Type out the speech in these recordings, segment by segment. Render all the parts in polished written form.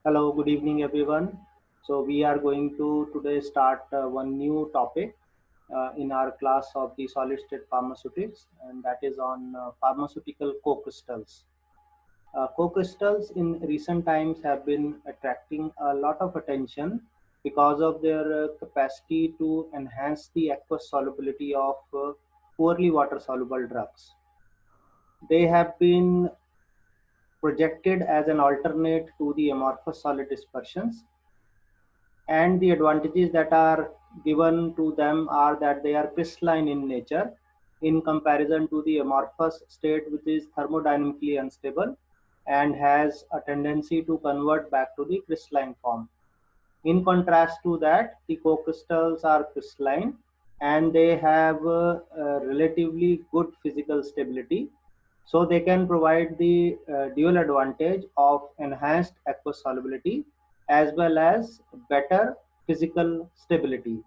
Hello, good evening, everyone. So we are going to today start one new topic in our class of the solid state pharmaceutics, and that is on pharmaceutical co-crystals. Co-crystals in recent times have been attracting a lot of attention because of their capacity to enhance the aqueous solubility of poorly water soluble drugs. They have been projected as an alternate to the amorphous solid dispersions, and the advantages that are given to them are that they are crystalline in nature in comparison to the amorphous state, which is thermodynamically unstable and has a tendency to convert back to the crystalline form. In contrast to that, the co-crystals are crystalline and they have relatively good physical stability, so they can provide the dual advantage of enhanced aqueous solubility as well as better physical stability.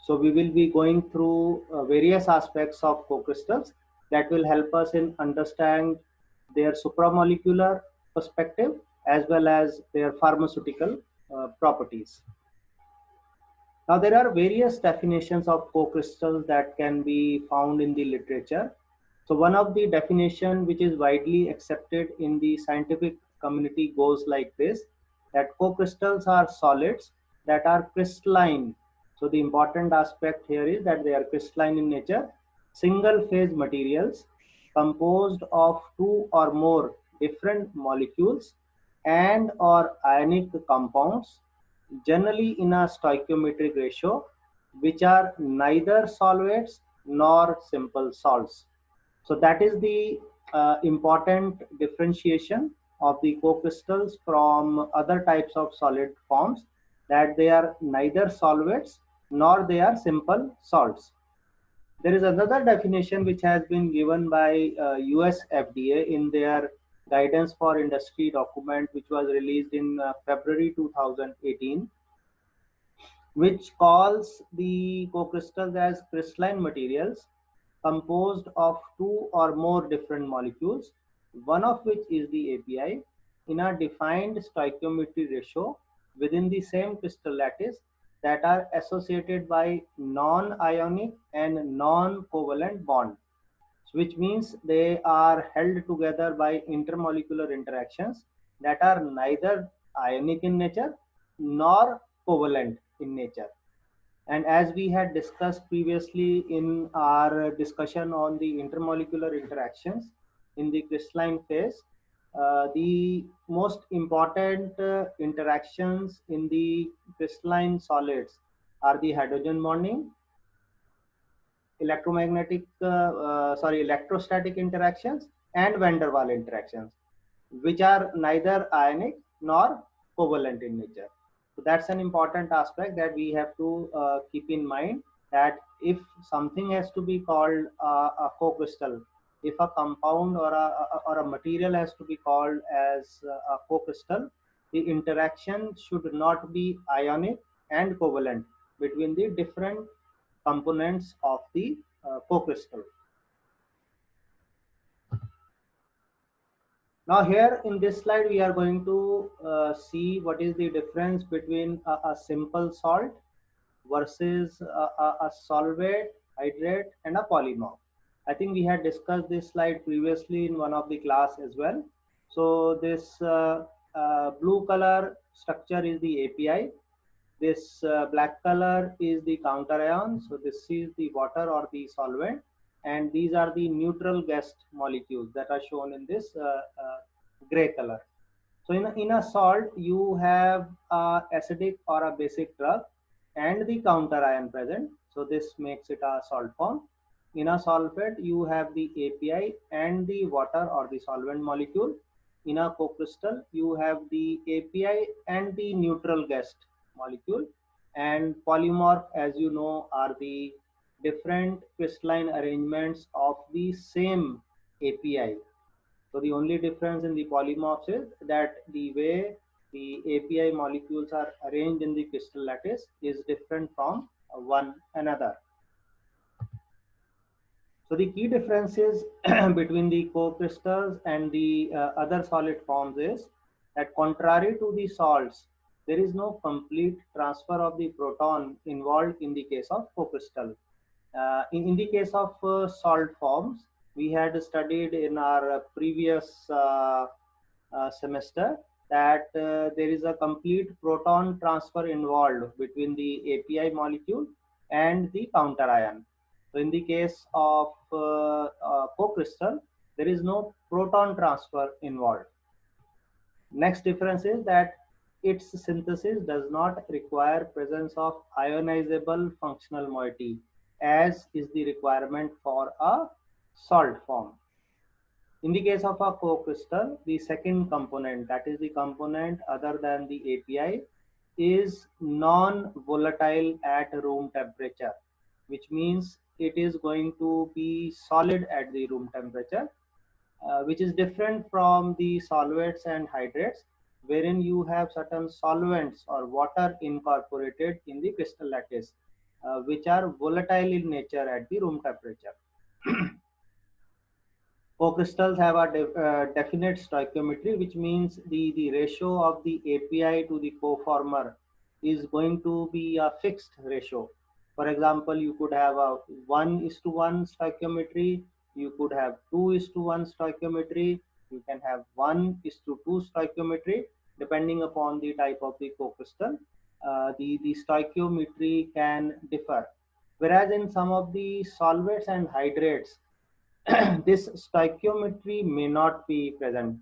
So we will be going through various aspects of co-crystals that will help us in understand their supramolecular perspective as well as their pharmaceutical properties. Now, there are various definitions of co-crystals that can be found in the literature. So, one of the definition which is widely accepted in the scientific community goes like this: that co-crystals are solids that are crystalline. So, the important aspect here is that they are crystalline in nature, single phase materials composed of two or more different molecules and or ionic compounds, generally in a stoichiometric ratio, which are neither solvates nor simple salts. So that is the important differentiation of the co-crystals from other types of solid forms, that they are neither solvates nor they are simple salts. There is another definition which has been given by US FDA in their guidance for industry document, which was released in February 2018, which calls the co-crystals as crystalline materials composed of two or more different molecules, one of which is the API, in a defined stoichiometry ratio within the same crystal lattice, that are associated by non-ionic and non-covalent bond, which means they are held together by intermolecular interactions that are neither ionic in nature nor covalent in nature. And as we had discussed previously in our discussion on the intermolecular interactions in the crystalline phase, the most important interactions in the crystalline solids are the hydrogen bonding, electrostatic interactions, and van der Waals interactions, which are neither ionic nor covalent in nature. So that's an important aspect that we have to keep in mind, that if something has to be called a co-crystal, if a compound or a material has to be called as a co-crystal, the interaction should not be ionic and covalent between the different components of the co-crystal. Now here in this slide, we are going to see what is the difference between a simple salt versus a solvate, hydrate, and a polymorph. I think we had discussed this slide previously in one of the class as well. So this blue color structure is the API. This black color is the counter ion. So this is the water or the solvent, and these are the neutral guest molecules that are shown in this gray color. So in a salt, you have a acidic or a basic drug and the counter ion present. So this makes it a salt form. In a solvent, you have the API and the water or the solvent molecule. In a co-crystal, you have the API and the neutral guest molecule. And polymorph, as you know, are the different crystalline arrangements of the same API. So the only difference in the polymorphs is that the way the API molecules are arranged in the crystal lattice is different from one another. So the key differences between the co-crystals and the other solid forms is that contrary to the salts, there is no complete transfer of the proton involved in the case of co-crystal. In the case of salt forms, we had studied in our previous semester that there is a complete proton transfer involved between the API molecule and the counter ion. So in the case of co-crystal, there is no proton transfer involved. Next difference is that its synthesis does not require presence of ionizable functional moiety, as is the requirement for a salt form. In the case of a co-crystal, the second component, that is the component other than the API, is non-volatile at room temperature, which means it is going to be solid at the room temperature, which is different from the solvates and hydrates, wherein you have certain solvents or water incorporated in the crystal lattice, which are volatile in nature at the room temperature. Co-crystals have a definite stoichiometry, which means the ratio of the API to the coformer is going to be a fixed ratio. For example, you could have a 1:1 stoichiometry, you could have 2:1 stoichiometry, you can have 1:2 stoichiometry, depending upon the type of the co-crystal. The stoichiometry can differ. Whereas in some of the solvates and hydrates, this stoichiometry may not be present.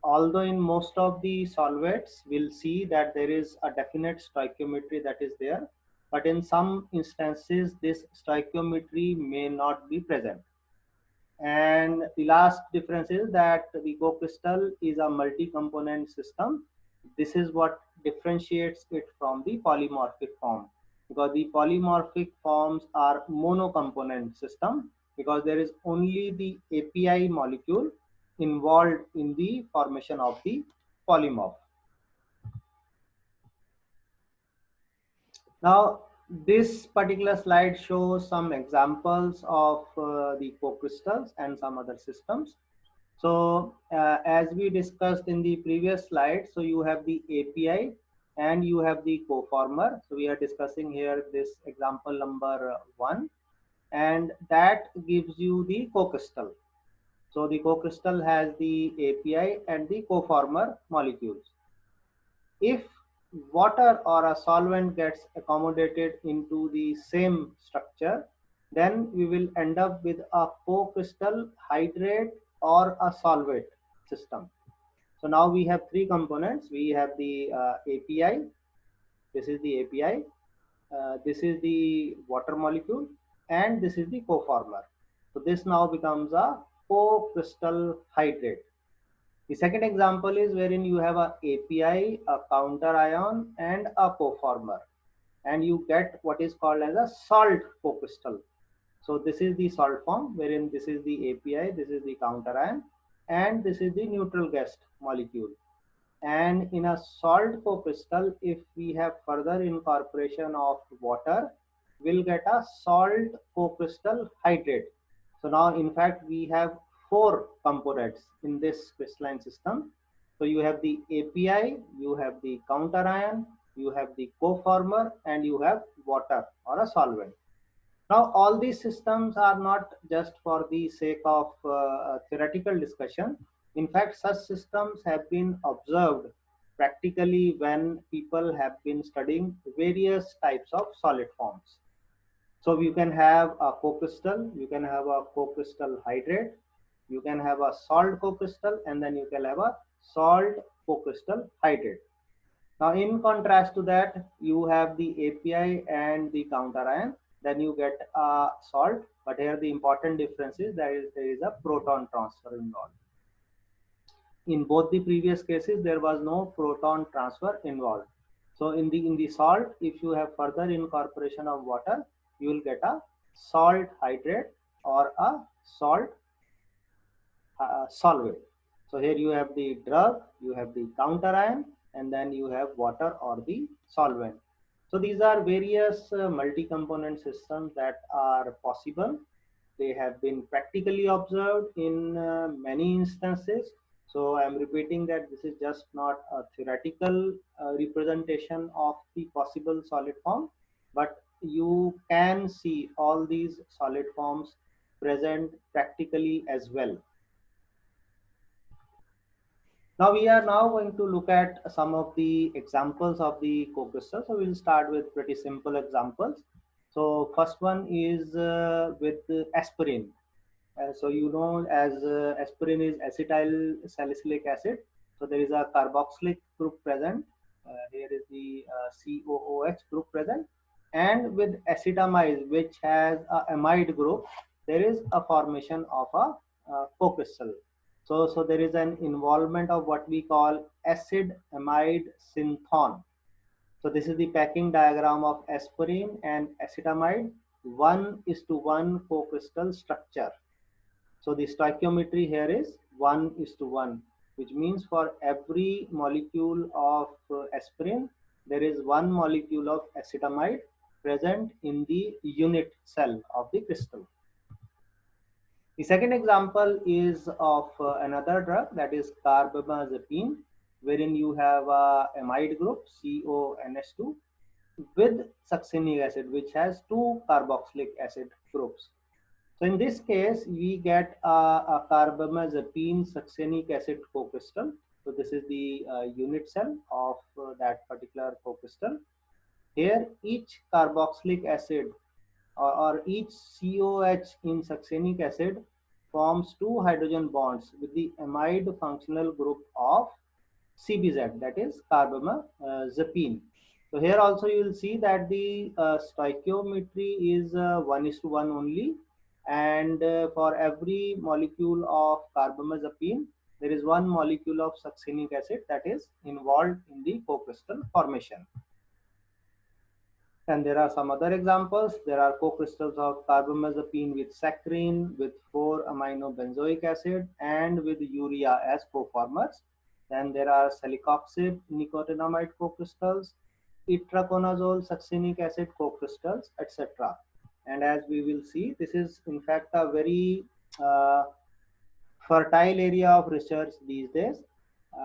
Although in most of the solvates, we'll see that there is a definite stoichiometry that is there, but in some instances, this stoichiometry may not be present. And the last difference is that the co-crystal is a multi-component system. This is what differentiates it from the polymorphic form, because the polymorphic forms are monocomponent system, because there is only the API molecule involved in the formation of the polymorph. Now, this particular slide shows some examples of the co-crystals and some other systems. So as we discussed in the previous slide, so you have the API and you have the coformer. So we are discussing here this example number 1, and that gives you the co-crystal. So the co-crystal has the API and the coformer molecules. If water or a solvent gets accommodated into the same structure, then we will end up with a co-crystal hydrate or a solvate system. So now we have three components. We have the API. This is the API. This is the water molecule, and this is the coformer. So this now becomes a co-crystal hydrate. The second example is wherein you have a API, a counter ion, and a coformer, and you get what is called as a salt co-crystal. So this is the salt form, wherein this is the API, this is the counter ion, and this is the neutral guest molecule. And in a salt co-crystal, if we have further incorporation of water, we'll get a salt co-crystal hydrate. So now, in fact, we have four components in this crystalline system. So you have the API, you have the counter ion, you have the coformer, and you have water or a solvent. Now, all these systems are not just for the sake of theoretical discussion. In fact, such systems have been observed practically when people have been studying various types of solid forms. So you can have a co-crystal, you can have a co-crystal hydrate, you can have a salt co-crystal, and then you can have a salt co-crystal hydrate. Now, in contrast to that, you have the API and the counter ion, then you get a salt. But here the important difference is that there is a proton transfer involved. In both the previous cases, there was no proton transfer involved. So in the salt, if you have further incorporation of water, you will get a salt hydrate or a salt solvate. So here you have the drug, you have the counter ion, and then you have water or the solvent. So these are various multi-component systems that are possible. They have been practically observed in many instances. So I'm repeating that this is just not a theoretical representation of the possible solid form, but you can see all these solid forms present practically as well. Now we are now going to look at some of the examples of the co-crystal. So we'll start with pretty simple examples. So first one is with aspirin. So you know, as aspirin is acetyl salicylic acid. So there is a carboxylic group present. Here is the COOH group present. And with acetamide, which has a amide group, there is a formation of a co-crystal. So there is an involvement of what we call acid amide synthon. So this is the packing diagram of aspirin and acetamide, 1:1 co-crystal structure. So the stoichiometry here is 1:1, which means for every molecule of aspirin, there is one molecule of acetamide present in the unit cell of the crystal. The second example is of another drug, that is carbamazepine, wherein you have a amide group CONH2 with succinic acid, which has two carboxylic acid groups. So in this case, we get a carbamazepine succinic acid co-crystal. So this is the unit cell of that particular co-crystal. Here, each carboxylic acid or each COH in succinic acid forms two hydrogen bonds with the amide functional group of CBZ, that is carbamazepine. So here also you will see that the stoichiometry is 1:1 only, and for every molecule of carbamazepine, there is one molecule of succinic acid that is involved in the co-crystal formation. And there are some other examples. There are co-crystals of carbamazepine with saccharin, with 4-amino-benzoic acid, and with urea as co-formers. Then there are celecoxib nicotinamide co-crystals, itraconazole succinic acid co-crystals, etc. And as we will see, this is in fact a very uh, fertile area of research these days.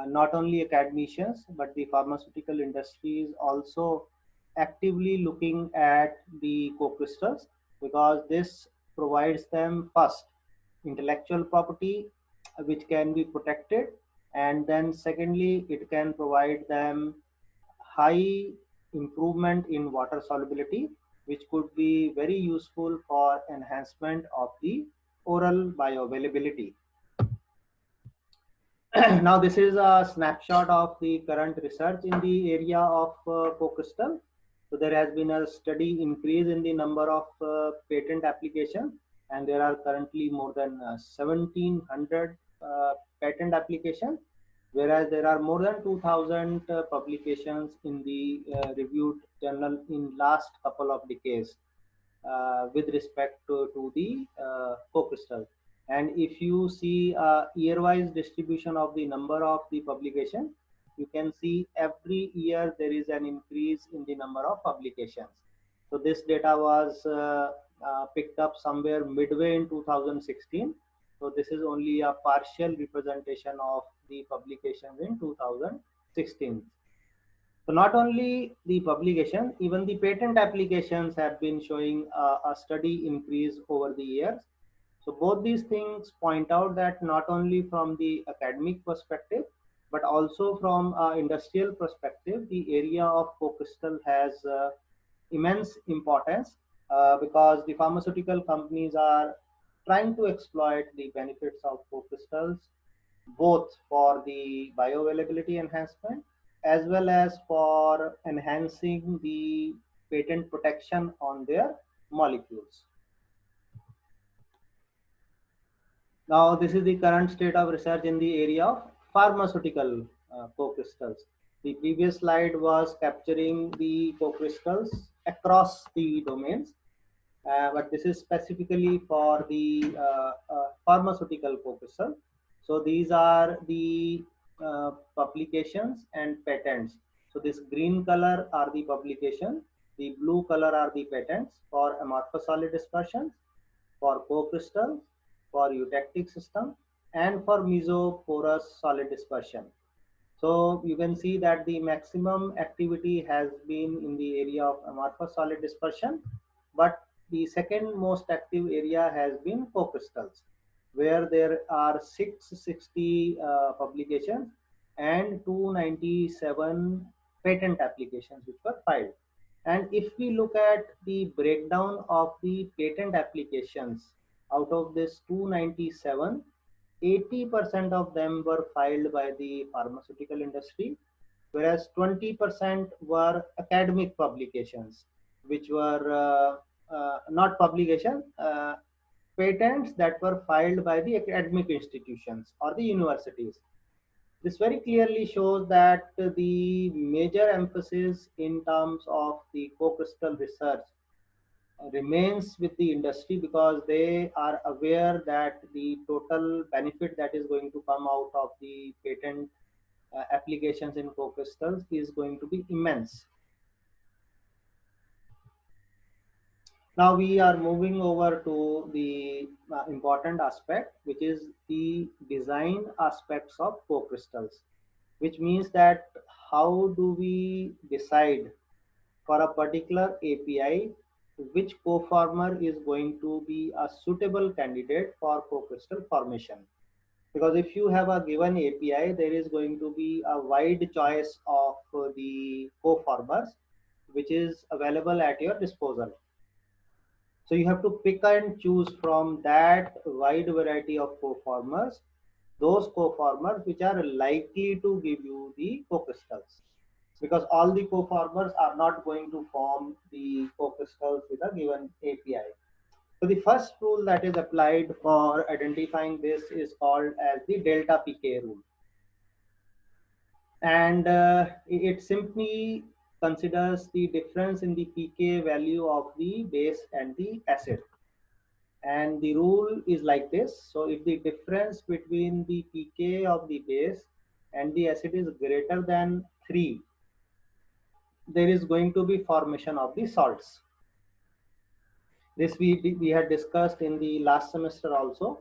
Not only academicians, but the pharmaceutical industry is also actively looking at the co-crystals, because this provides them first intellectual property which can be protected, and then secondly it can provide them high improvement in water solubility, which could be very useful for enhancement of the oral bioavailability. Now this is a snapshot of the current research in the area of co-crystal. So there has been a steady increase in the number of patent applications, and there are currently more than 1700 patent applications, whereas there are more than 2000 publications in the reviewed journal in last couple of decades with respect to the co-crystal. And if you see year-wise distribution of the number of the publication, you can see every year there is an increase in the number of publications. So this data was picked up somewhere midway in 2016. So this is only a partial representation of the publications in 2016. So not only the publication, even the patent applications have been showing a steady increase over the years. So both these things point out that not only from the academic perspective, but also from industrial perspective, the area of co-crystal has immense importance, because the pharmaceutical companies are trying to exploit the benefits of co-crystals both for the bioavailability enhancement as well as for enhancing the patent protection on their molecules. Now, this is the current state of research in the area of pharmaceutical co-crystals. The previous slide was capturing the co-crystals across the domains, but this is specifically for the pharmaceutical co-crystal. So these are the publications and patents. So this green color are the publication, the blue color are the patents for amorphous solid dispersions, for co-crystals, for eutectic system, and for mesoporous solid dispersion. So you can see that the maximum activity has been in the area of amorphous solid dispersion, but the second most active area has been co-crystals, where there are 660 publications and 297 patent applications which were filed. And if we look at the breakdown of the patent applications, out of this 297, 80% of them were filed by the pharmaceutical industry, whereas 20% were academic publications, which were not publications, patents that were filed by the academic institutions or the universities. This very clearly shows that the major emphasis in terms of the co-crystal research remains with the industry, because they are aware that the total benefit that is going to come out of the patent applications in co-crystals is going to be immense. Now we are moving over to the important aspect, which is the design aspects of co-crystals, which means that how do we decide for a particular API which coformer is going to be a suitable candidate for co-crystal formation. Because if you have a given API, there is going to be a wide choice of the coformers which is available at your disposal. So you have to pick and choose from that wide variety of coformers, those coformers which are likely to give you the co-crystals, because all the coformers are not going to form the co-crystals with a given API. So the first rule that is applied for identifying this is called as the delta pK rule. And it simply considers the difference in the pK value of the base and the acid. And the rule is like this. So if the difference between the pK of the base and the acid is greater than 3, there is going to be formation of the salts. This we had discussed in the last semester also,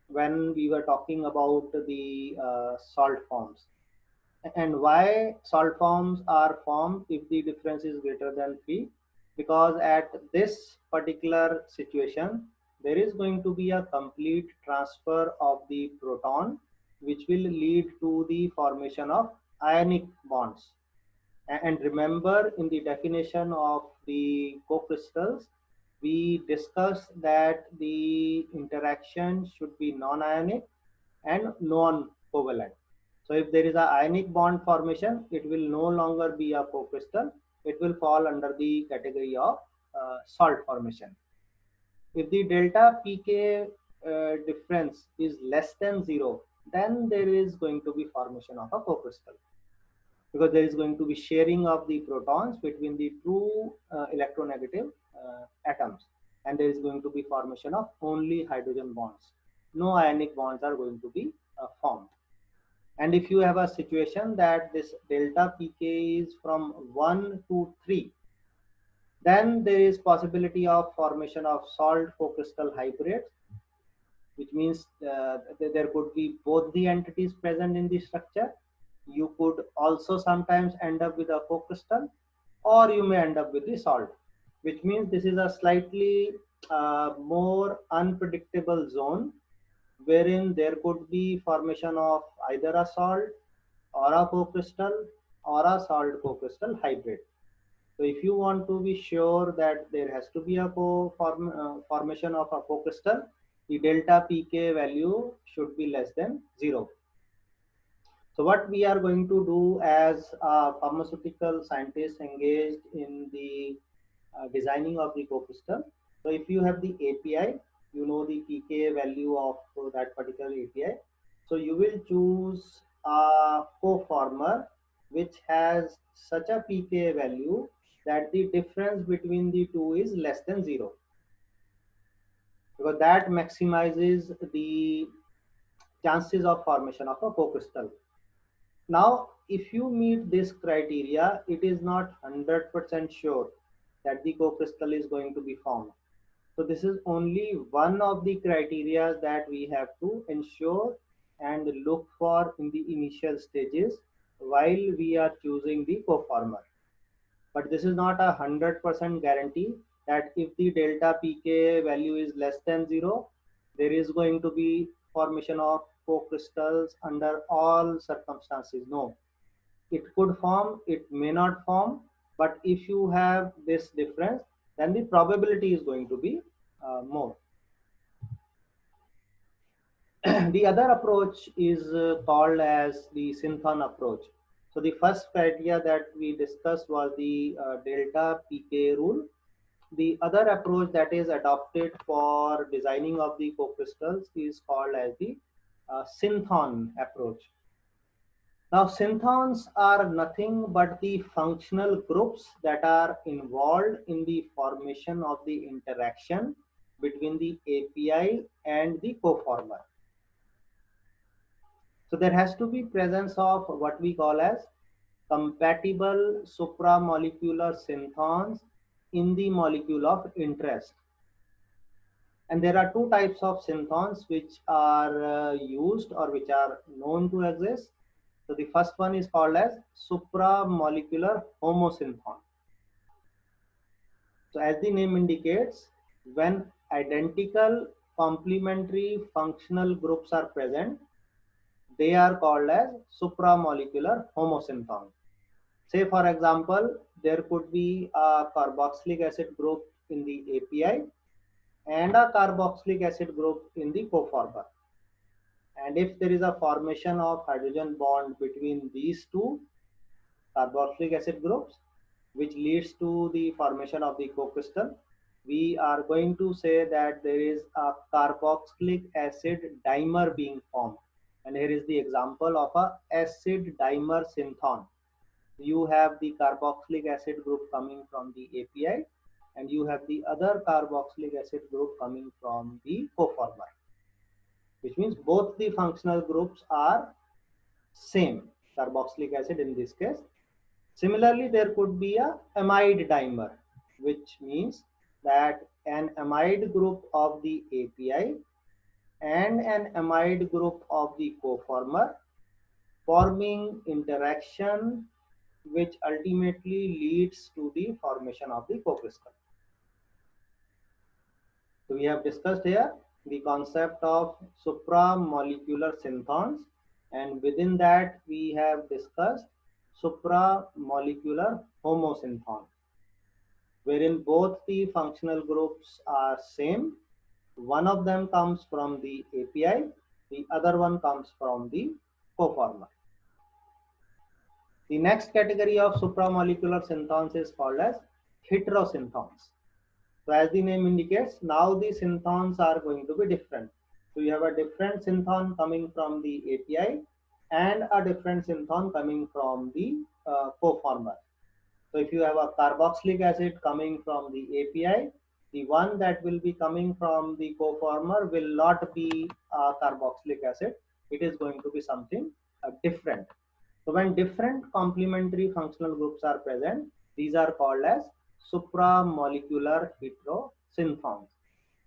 when we were talking about the salt forms, and why salt forms are formed if the difference is greater than 3. Because at this particular situation, there is going to be a complete transfer of the proton, which will lead to the formation of ionic bonds. And remember, in the definition of the co-crystals, we discussed that the interaction should be non-ionic and non-covalent. So if there is a ionic bond formation, it will no longer be a co-crystal. It will fall under the category of salt formation. If the delta pK difference is less than 0, then there is going to be formation of a co-crystal, because there is going to be sharing of the protons between the two electronegative atoms, and there is going to be formation of only hydrogen bonds. No ionic bonds are going to be formed. And if you have a situation that this delta pK is from 1 to 3, then there is possibility of formation of salt co-crystal hybrids, which means there could be both the entities present in the structure. You could also sometimes end up with a co-crystal, or you may end up with the salt, which means this is a slightly more unpredictable zone, wherein there could be formation of either a salt or a co-crystal or a salt co-crystal hybrid. So if you want to be sure that there has to be a formation of a co-crystal, the delta pK value should be less than 0. So what we are going to do as pharmaceutical scientists engaged in the designing of the co-crystal. So if you have the API, you know the pK value of that particular API. So you will choose a coformer which has such a pK value that the difference between the two is less than 0, because that maximizes the chances of formation of a co-crystal. Now, if you meet this criteria, it is not 100% sure that the co-crystal is going to be formed. So this is only one of the criteria that we have to ensure and look for in the initial stages while we are choosing the coformer. But this is not a 100% guarantee that if the delta pK value is less than 0, there is going to be formation of co-crystals under all circumstances. No, it could form, it may not form, but if you have this difference, then the probability is going to be more. The other approach is called as the Synthon approach. So the first criteria that we discussed was the delta pK rule. The other approach that is adopted for designing of the co-crystals is called as the Synthon approach. Now, synthons are nothing but the functional groups that are involved in the formation of the interaction between the API and the coformer. So there has to be presence of what we call as compatible supramolecular synthons in the molecule of interest. And there are two types of synthons which are used or which are known to exist. So the first one is called as supramolecular homosynthon. So as the name indicates, when identical complementary functional groups are present, they are called as supramolecular homosynthon. Say for example, there could be a carboxylic acid group in the API and a carboxylic acid group in the coformer. And if there is a formation of hydrogen bond between these two carboxylic acid groups, which leads to the formation of the co-crystal, we are going to say that there is a carboxylic acid dimer being formed. And here is the example of a acid dimer synthon. You have the carboxylic acid group coming from the API and you have the other carboxylic acid group coming from the coformer, which means both the functional groups are same, carboxylic acid in this case. Similarly, there could be a amide dimer, which means that an amide group of the API and an amide group of the coformer forming interaction which ultimately leads to the formation of the co-crystal. So we have discussed here the concept of supramolecular synthons, and within that we have discussed supramolecular homosynthon, wherein both the functional groups are same. One of them comes from the API, the other one comes from the coformer. The next category of supramolecular synthons is called as heterosynthons. So as the name indicates, now the synthons are going to be different. So you have a different synthon coming from the API and a different synthon coming from the coformer. So if you have a carboxylic acid coming from the API, the one that will be coming from the coformer will not be a carboxylic acid. It is going to be something different. So when different complementary functional groups are present, these are called as supramolecular heterosynthons.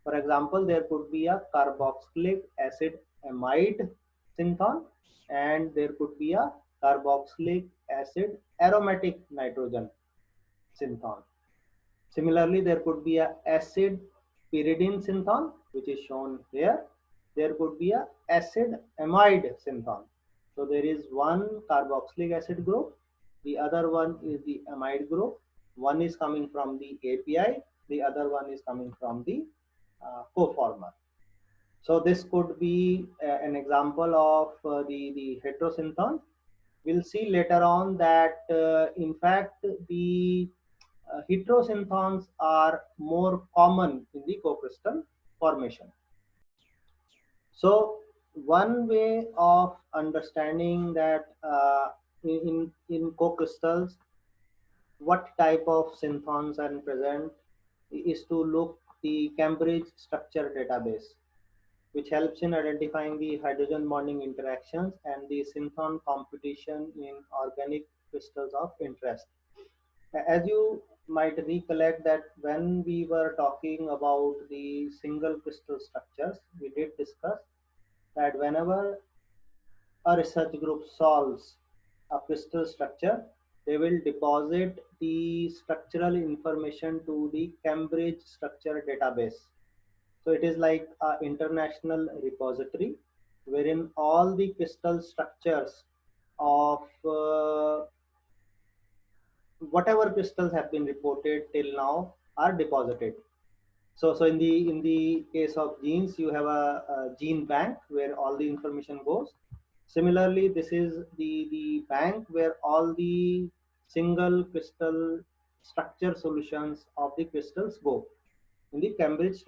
For example, there could be a carboxylic acid amide synthon and there could be a carboxylic acid aromatic nitrogen synthon. Similarly, there could be a acid pyridine synthon, which is shown here. There could be a acid amide synthon. So there is one carboxylic acid group, the other one is the amide group. One is coming from the API, the other one is coming from the coformer. So this could be an example of the heterosynthon. We'll see later on that in fact the heterosynthons are more common in the co-crystal formation. So one way of understanding that in co-crystals what type of synthons are present is to look the Cambridge structure database, which helps in identifying the hydrogen bonding interactions and the synthon competition in organic crystals of interest. As you might recollect that when we were talking about the single crystal structures, we did discuss that whenever a research group solves a crystal structure, they will deposit the structural information to the Cambridge Structure Database. So it is like an international repository wherein all the crystal structures of whatever crystals have been reported till now are deposited. So in the case of genes, you have a gene bank where all the information goes. Similarly, this is the bank where all the single crystal structure solutions of the crystals go in the Cambridge structure.